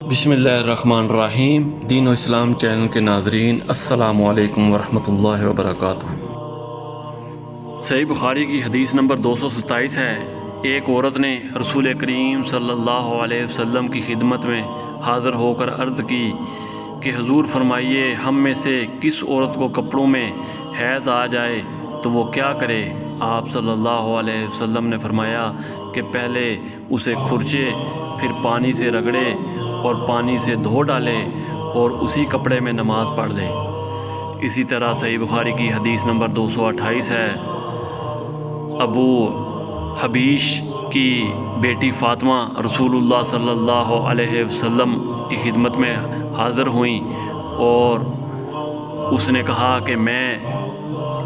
بسم اللہ الرحمن الرحیم۔ دین و اسلام چینل کے ناظرین، السلام علیکم ورحمۃ اللہ وبرکاتہ۔ صحیح بخاری کی حدیث نمبر 227 ہے۔ ایک عورت نے رسول کریم صلی اللہ علیہ وسلم کی خدمت میں حاضر ہو کر عرض کی کہ حضور فرمائیے، ہم میں سے کس عورت کو کپڑوں میں حیض آ جائے تو وہ کیا کرے؟ آپ صلی اللہ علیہ وسلم نے فرمایا کہ پہلے اسے کھرچے، پھر پانی سے رگڑے اور پانی سے دھو ڈالے اور اسی کپڑے میں نماز پڑھ لے۔ اسی طرح صحیح بخاری کی حدیث نمبر 228 ہے۔ ابو حبیش کی بیٹی فاطمہ رسول اللہ صلی اللہ علیہ وسلم کی خدمت میں حاضر ہوئیں اور اس نے کہا کہ میں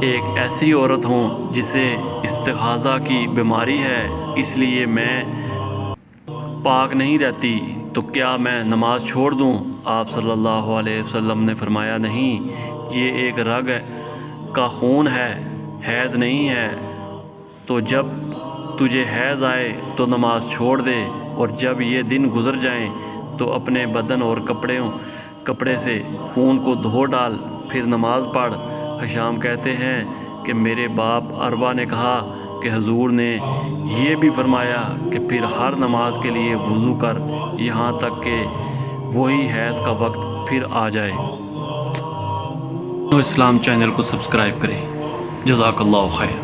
ایک ایسی عورت ہوں جسے استحاضہ کی بیماری ہے، اس لیے میں پاک نہیں رہتی، تو کیا میں نماز چھوڑ دوں؟ آپ صلی اللہ علیہ وسلم نے فرمایا، نہیں، یہ ایک رگ کا خون ہے، حیض نہیں ہے، تو جب تجھے حیض آئے تو نماز چھوڑ دے، اور جب یہ دن گزر جائیں تو اپنے بدن اور کپڑے سے خون کو دھو ڈال، پھر نماز پڑھ۔ ہشام کہتے ہیں کہ میرے باپ عروہ نے کہا کہ حضور نے یہ بھی فرمایا کہ پھر ہر نماز کے لیے وضو کر، یہاں تک کہ وہی حیض کا وقت پھر آ جائے۔ تو اسلام چینل کو سبسکرائب کریں۔ جزاک اللہ خیر۔